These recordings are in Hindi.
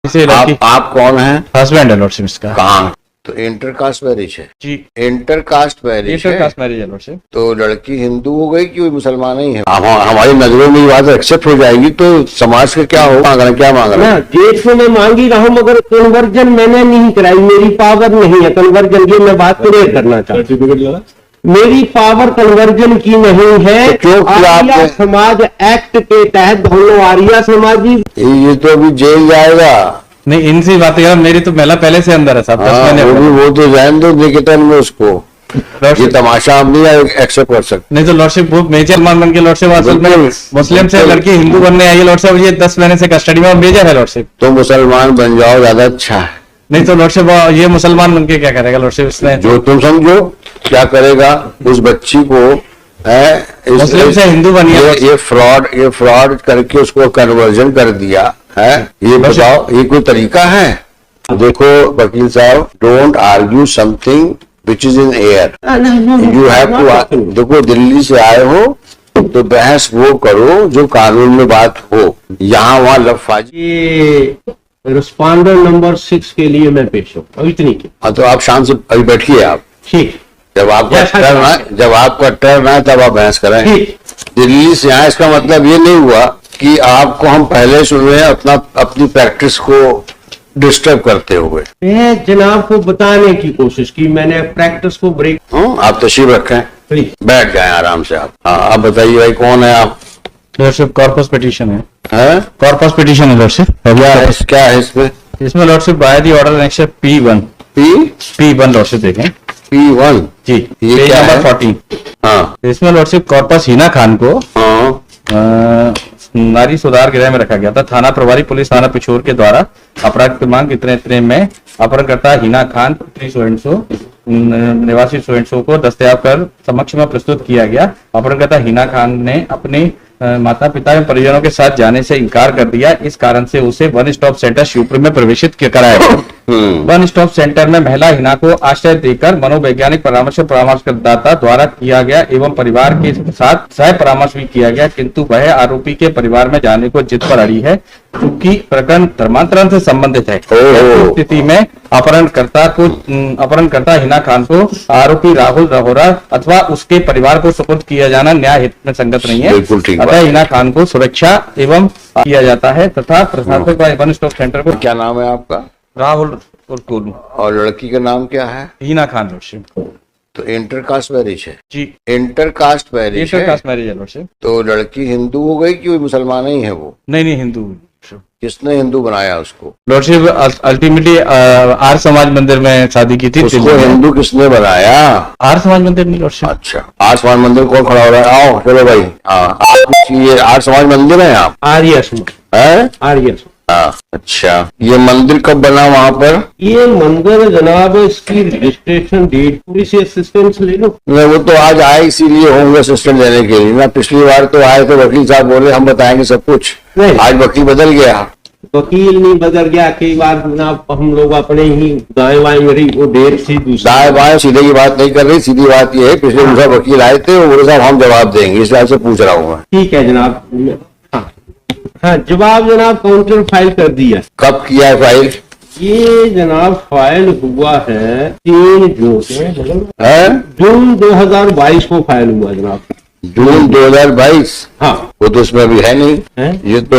आप कौन हैं? हस्बैंड है लॉर्डशिप इसका। कहाँ? तो इंटर कास्ट मैरिज है जी, inter caste marriage inter caste marriage है लॉर्डशिप। तो लड़की हिंदू हो गई कि मुसलमान ही है? हमारी नजरों में ये बात एक्सेप्ट हो जाएगी तो समाज का क्या हो? मांग रहे क्या मांग रहे हैं? देश में मैं मांग ही रहा हूँ मगर कन्वर्जन मैंने नहीं कराई, मेरी पावर नहीं है कन्वर्जन की। मैं बात क्लियर करना चाहती हूँ, मेरी पावर कन्वर्जन की नहीं है। तो क्यों किया आर्या आपने? समाज एक्ट के तहत दोनों आर्या समाजी। ये तो अभी जेल जाएगा। नहीं, इनसे बातें यार, मेरी तो महिला पहले से अंदर है साहब। 10 हाँ, महीने वो तो जान दो निकेतन में उसको। ये तमाशा हम नहीं एक्सेप्ट कर सकते। नहीं तो लॉर्डशिप वो मेजर मान बन के लॉर्डशिप असल में मुस्लिम से लड़की हिंदू बनने आई है लॉर्डशिप। ये 10 महीने से कस्टडी में मेजर है लॉर्डशिप। तो मुसलमान बन जाओ, ज्यादा अच्छा है। नहीं तो लॉर्डशिप ये मुसलमान बन के क्या करेगा लॉर्डशिप? इसने जो तुम समझो क्या करेगा उस बच्ची को है मुस्लिम से हिंदू बनी है। ये फ्रॉड करके उसको कन्वर्जन कर दिया है। ये बताओ ये कोई तरीका है? देखो वकील साहब, don't argue something which is in air. You have to. देखो दिल्ली से आए हो तो बहस वो करो जो कानून में बात हो। यहाँ वहाँ लफाजी। ये रिस्पॉन्डर नंबर 6 के लिए मैं पेश हूँ, अब इतनी की। हाँ तो आप शाम से अभी बैठिए आप। ठीक, जब आपका टर्न आए तब आप बहस करें। ठीक। दिल्ली से आए इसका मतलब ये नहीं हुआ कि आपको हम पहले सुन रहे हैं अपनी प्रैक्टिस को डिस्टर्ब करते हुए। मैं जनाब को बताने की कोशिश की, मैंने प्रैक्टिस को ब्रेक। आप तशरीफ रखें, प्लीज बैठ जाएं आराम से आप। हाँ आप बताइए भाई, कौन है आप? लॉर्डशिप कॉर्पस पिटीशन है। हैं? कॉर्पस पिटीशन है लॉर्डशिप। क्या है इसमें? इसमें lordship by the order next P1 lordship देखें P1 जी, ये पेज क्या नंबर है? 14। हाँ इसमें लॉर्डशिप कॉर्पस हिना खान को हाँ नारी सुधार गृह में रखा गया था। थाना प्रभारी पुलिस थाना पिछोर के द्वारा अपराध क्रमांक इतने में अपहरणकर्ता हिना खान पुत्री सोएंसो निवासी सोएंसो को दस्तयाब कर समक्ष में प्रस्तुत किया गया। अपहरणकर्ता हिना खान ने अपने माता पिता एवं परिजनों के साथ जाने से इनकार कर दिया। इस कारण से उसे वन स्टॉप सेंटर शिवपुर में प्रवेशित कराया गया। वन स्टॉप सेंटर में महिला हिना को आश्रय देकर मनोवैज्ञानिक परामर्शदाता द्वारा किया गया एवं परिवार के साथ सह परामर्श भी किया गया, किंतु वह आरोपी के परिवार में जाने को जिद पर अड़ी है, क्योंकि प्रकरण धर्मांतरण से संबंधित है। इस स्थिति में अपहरणकर्ता हिना खान को आरोपी राहुल रहोरा अथवा उसके परिवार को सुपुर्द किया जाना न्याय हित में संगत नहीं है। बिल्कुल ठीक अतः हिना खान को सुरक्षा एवं किया जाता है तथा प्रशासक वन स्टॉप सेंटर को। क्या नाम है आपका? राहुल और कोलू। और लड़की का नाम क्या है? हिना खान लॉर्डशिप। तो इंटर कास्ट मैरिज है? जी, इंटर कास्ट मैरिज इंटर है। कास्ट मैरिज है लॉर्डशिप। तो लड़की हिंदू हो गई कि मुसलमान ही है वो? नहीं हिंदू। किसने हिंदू बनाया उसको? लॉर्डशिप अल्टीमेटली आर्य समाज मंदिर में शादी की थी। उसको हिंदू किसने बनाया? आर्य समाज मंदिर नहीं लॉर्डशिप। अच्छा, आर्य समाज मंदिर कौन खड़ा हो रहा है? आओ चलो भाई। हाँ ये आर्य समाज मंदिर है आप? आर्य समाज, है? आर्य समाज। हाँ अच्छा, ये मंदिर कब बना वहाँ पर? ये मंदिर जनाब इसकी रजिस्ट्रेशन डेट पूरी से असिस्टेंस ले लो। नहीं वो तो आज आए इसीलिए होंगे असिस्टेंट देने के लिए ना। पिछली बार तो आए तो वकील साहब बोले हम बताएंगे सब कुछ। नहीं। आज वकील बदल गया। वकील नहीं बदल गया, कई बार जनाब हम लोग अपने ही दाएं बाएं मेरी वो डेट थी दूसरी। दाएं बाएं सीधे की बात नहीं कर रही, सीधी बात ये है पिछले दूसरा वकील आए थे वो बोले साहब हम जवाब देंगे, इस वजह से पूछ रहा हूँ मैं। ठीक है जनाब। हाँ जवाब जनाब काउंटर फाइल कर दिया। कब किया है फाइल? ये जनाब फाइल हुआ है 3 जून है? जून 2022 को फाइल हुआ जनाब। जून 2022? हाँ वो तो इसमें अभी है नहीं है? ये तो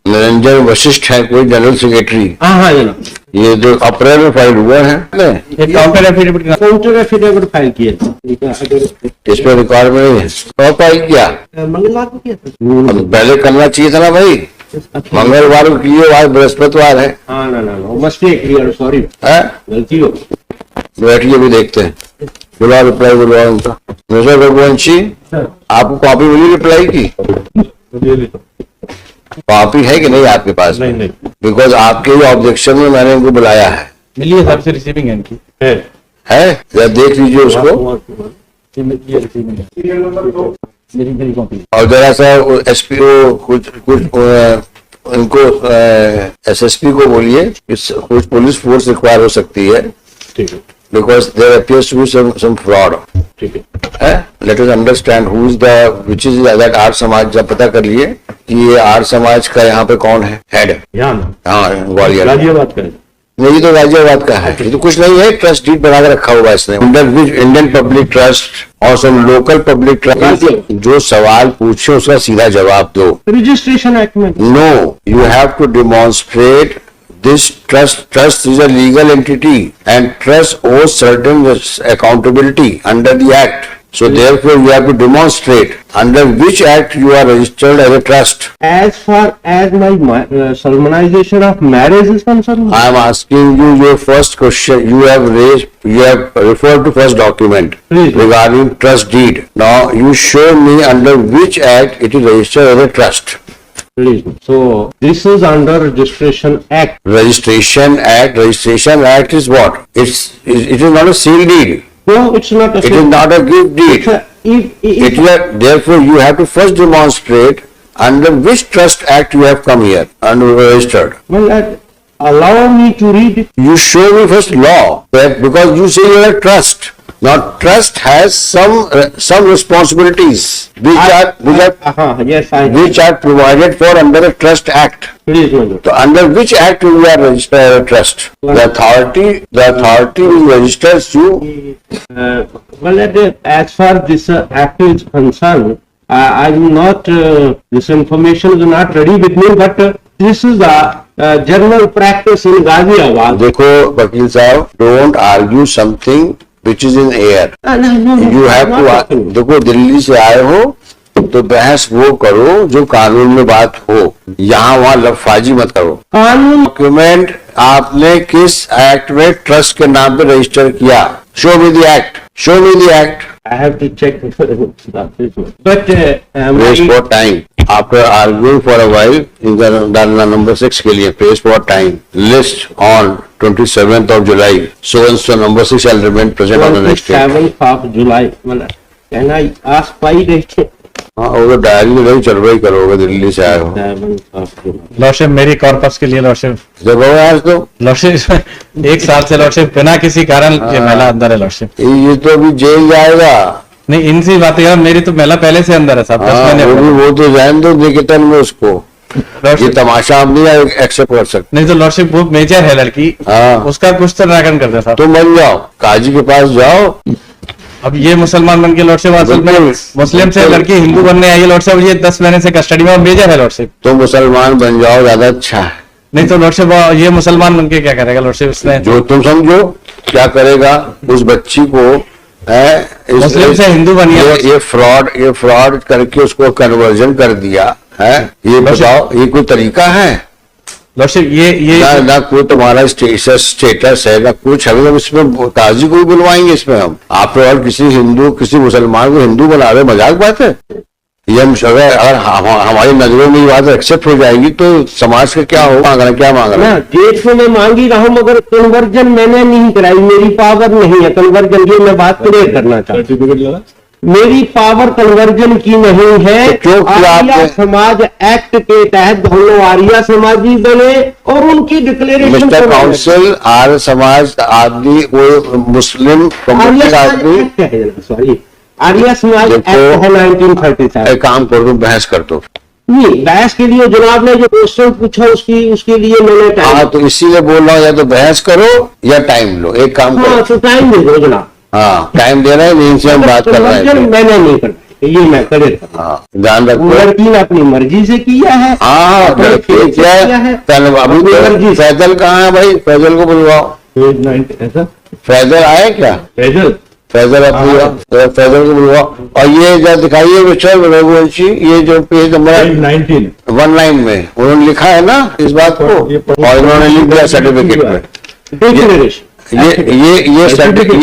निरंजन वशिष्ठ है कोई जनरल सेक्रेटरी। हाँ जनाब, ये जो अप्रैल में फाइल हुआ है counter affidavit counter affidavit file किया। इस पर रिकॉर्ड में नहीं है। कब फाइल किया? मंगलवार को किया था। अब पहले करना चाहिए था ना भाई। मंगलवार को किए, आज बृहस्पतिवार है। हाँ ना मस्टेक, सॉरी गलती हो। बैठिए भी देखते हैं। बुलाओ रिप्लाई बुलाओ उनका। मिस्टर रघुवंशी आपको कॉपी मिली रिप्लाई की? कॉपी है कि नहीं आपके पास? नहीं। बिकॉज आपके ही ऑब्जेक्शन में मैंने इनको बुलाया है। मिलिए सबसे रिसीविंग है इनकी। है जरा देख लीजिए उसको। और जरा सा एसपी को कुछ इनको एसएसपी को बोलिए कुछ पुलिस फोर्स रिक्वायर हो सकती है। ठीक है। because there appears to be some fraud. ठीक है। Let us understand who is which is that Arya Samaj. जब पता कर लिए कि ये आर्य समाज का यहाँ पे कौन है हेड। हाँ, ग्वालियर। गाजियाबाद का नहीं, तो गाजियाबाद का है। ये तो कुछ नहीं है, ट्रस्ट डीड बना के रखा हुआ है इसने। Under which Indian public trust और सम लोकल पब्लिक ट्रस्ट। जो सवाल पूछे उसका सीधा जवाब दो। रजिस्ट्रेशन एक्ट में no, you have to demonstrate this trust is a legal entity and trust owes certain accountability under the act. So therefore you have to demonstrate under which act you are registered as a trust. as far as my solemnization of marriage is concerned, I am asking you your first question. You have referred to first document Please. regarding trust deed. Now you show me under which act it is registered as a trust. please. So this is under registration act. Registration act is what? It is not a seal deed. No, it's not a It is not a gift deed. if Therefore, you have to first demonstrate under which trust act you have come here and registered. well, allow me to read it. You show me first law, that because you say you are a trust. Now, trust has some responsibilities Yes, I which are provided for under the Trust Act. please, my lord. So, under which act you are registered as a trust? The authority which registers you. Well, as far this act is concerned, I'm not, this information is not ready with me, but this is a general practice in Ghaziabad. देखो वकील साहब, don't argue something which is in air. No, You have I'm not to, talking. देखो दिल्ली से आए हो तो बहस वो करो जो कानून में बात हो, यहाँ वहाँ लफाजी मत करो। कानून डॉक्यूमेंट आपने किस एक्ट में ट्रस्ट के नाम पे रजिस्टर किया? Show me the act, show me the act. I have to check. But Praise for time. After arguing for a while, डालना नंबर 6 के लिए praise for time. List on 27th of July. So and so number 6 shall remain present on the next day. 27th of July. Well, can I ask why they हाँ, वो तो डायरी में नहीं चल रही करोगे, दिल्ली से आए हो। 7th of July? लॉर्डशिप मेरी कॉर्पस के लिए लॉर्डशिप जब हो आज तो लॉर्डशिप 1 साल से लॉर्डशिप बिना किसी कारण ये महिला अंदर है लॉर्डशिप। ये तो अभी जेल जाएगा। नहीं, इनसी बातें यार, मेरी तो महिला पहले से अंदर है साहब, 10 हाँ, महीने वो तो जान दो निकेतन में उसको। ये लॉर्डशिप। तमाशा हम नहीं एक्सेप्ट कर सकते। नहीं तो लॉर्डशिप वो मेजर है लड़की, हाँ। उसका कुछ तो निराकरण कर दे साहब। तुम बन जाओ, काजी के पास जाओ। अब ये मुसलमान बन के लॉर्डशिप असल में बिल्कुल। मुस्लिम से लड़की हिंदू बनने आई है लॉर्डशिप, ये 10 महीने से कस्टडी में मेजर है लॉर्डशिप। तुम मुसलमान बन जाओ, ज्यादा अच्छा है। नहीं तो लॉर्डशिप ये मुसलमान बन के क्या करेगा लॉर्डशिप इसने? जो तुम समझो क्या करेगा उस बच्ची को है, मुस्लिम से हिंदू बनी है। ये फ्रॉड करके उसको कन्वर्जन कर दिया है। ये बताओ, ये कोई तरीका है? लॉर्डशिप ये ना कोई तुम्हारा स्टेटस है, ना कुछ है। हम इसमें काजी को भी बुलवाएंगे इसमें हम? आप और किसी मुसलमान को हिंदू बना रहे, मजाक बात है ये। हम अगर हमारी नजरों में ये बात एक्सेप्ट हो जाएगी तो समाज का क्या हो? क्या मांग रहा है? डेट में मैं मांगी रहा हूँ, मगर कन्वर्जन मैंने नहीं कराई, मेरी पावर नहीं है कन्वर्जन की। मैं बात क्लियर करना चाहती हूँ, मेरी पावर कन्वर्जन की नहीं है। तो क्यों किया आर्या आपने? समाज एक्ट के तहत दोनों आर्या समाजी बने और उनकी declaration mister council, Arya Samaj आदमी, कोई मुस्लिम कम्युनिटी आदमी, सॉरी आर्या समाज एक्ट देखो, है 1937। एक काम करो, तुम बहस कर दो। नहीं, बहस के लिए जनाब ने जो क्वेश्चन पूछा उसके लिए मैंने टाइम। हाँ, तो इसीलिए बोल रहा हूँ, या तो बहस करो या टाइम लो। एक काम हाँ, करो, तो टाइम दे दो जनाब। हाँ टाइम दे रहे हैं, नहीं से हम बात कर रहे कन्वर्जन हैं। मैंने नहीं करना, ये मैं करे। हाँ, ध्यान वो रखो। लड़की ने अपनी मर्जी से किया है। हाँ, अपने लड़के फेस से क्या किया है? अभी अपनी मर्जी तो से। फैजल कहाँ है भाई? फैजल को बुलवाओ। फैजल आए क्या? फैजल अपनी फैजल को बुलवाओ। और ये जो दिखाइए मिस्टर रघुवंशी, ये जो पेज नंबर 19 में उन्होंने लिखा है ना इस बात को, और इन्होंने लिख दिया सर्टिफिकेट में।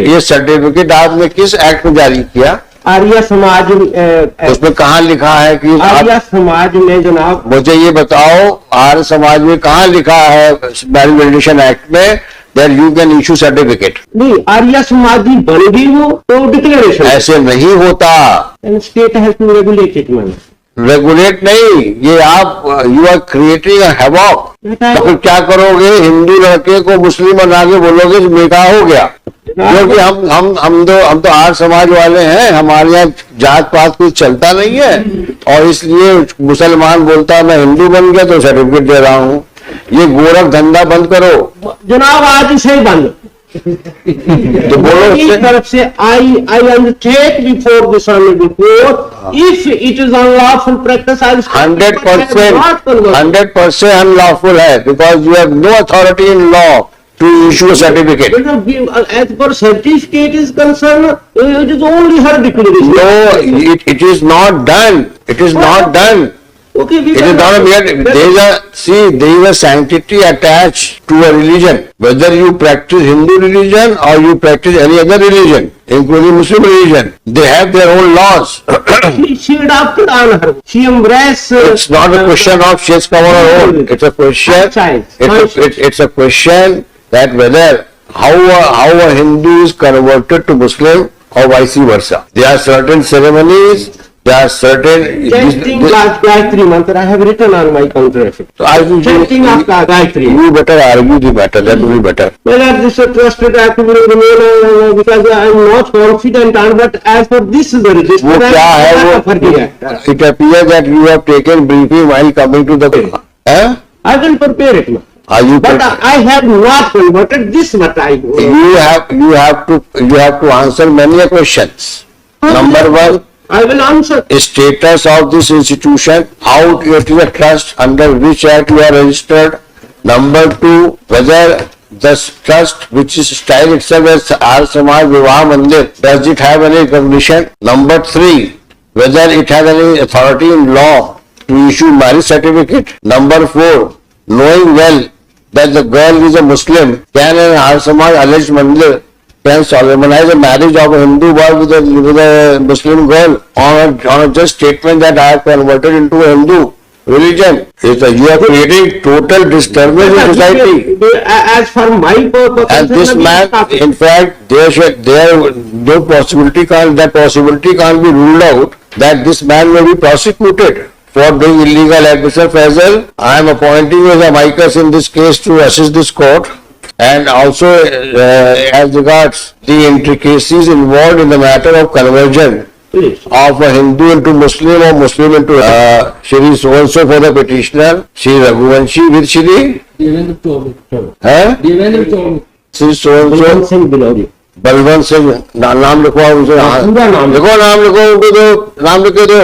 ये सर्टिफिकेट आपने किस एक्ट में जारी किया? आर्या समाज उसमें कहाँ लिखा है कि आर्या समाज में जनाब, मुझे ये बताओ, आर्य समाज में कहाँ लिखा है मैरिज एक्ट में that you can issue certificate? नहीं, आर्या समाजी बन गई वो तो डिक्लेरेशन। ऐसे नहीं होता। State has to regulate it. Regulate नहीं, ये आप यू आर क्रिएटिंग हैवॉक। तो फिर क्या करोगे? हिंदू लड़के को मुस्लिम बना के बोलोगे निकाह हो गया? क्योंकि हम तो आर्य समाज वाले हैं, हमारे यहाँ जात पात कुछ चलता नहीं है, और इसलिए मुसलमान बोलता है मैं हिंदू बन गया तो सर्टिफिकेट दे रहा हूँ। ये गोरख धंधा बंद करो जनाब, आज से ही बंद। तो बोलो इस उससे। तरफ से I undertake before this honorable court, if it is unlawful practice, I will 100% unlawful है, because you have no authority in law to issue a certificate. As per certificate is concerned, it is only her declaration. No, it is not done. It is not done. Okay, we It is not a mere, there is a sanctity attached to a religion. Whether you practice Hindu religion or you practice any other religion, including Muslim religion, they have their own laws. she adopted on her. She embraced. It's not a question of she has come on her own. It's a question. It's a question that whether how a Hindu is converted to Muslim or vice versa. There are certain ceremonies. There are certain. Chanting Gayatri mantra, I have written on my contract. So I think Chanting of Gayatri. you better argue the matter. That will be better. Whether this is trusted act will remain because I am not confident on, but as for this is the register. वो क्या है वो? It appears that you have taken briefing while coming to the. Huh? I will prepare it now. Are you? But I have not converted this what I. You have to answer many questions. Number one. I will answer. Status of this institution, how it is a trust, under which act you are registered. Number two, whether the trust which is styled itself as Arya Samaj Vivah Mandir, does it have any recognition? Number three, whether it has any authority in law to issue marriage certificate. Number four, knowing well that the girl is a Muslim, can an Arya Samaj alleged Mandir can solemnize a marriage of a Hindu boy with a Muslim girl on a just statement that I have converted into a Hindu religion. You are creating total disturbance in society. As for my purpose, And this man, in fact, that possibility can't be ruled out that this man may be prosecuted for doing illegal act. Mr. Faisal, I am appointing you as a amicus in this case to assist this court. And also as regards the intricacies involved in the matter of conversion of a Hindu into Muslim or Muslim into Shri so-and-so for the petitioner, Shri Raghuvanshi with Shri Devendra Chowdhury. Devendra Chowdhury. Shri so-and-so Balwant Singh नाम लिखवाओ उनसे। पूरा नाम लिखो, नाम लिखो, उनको दो, नाम लिख के दो।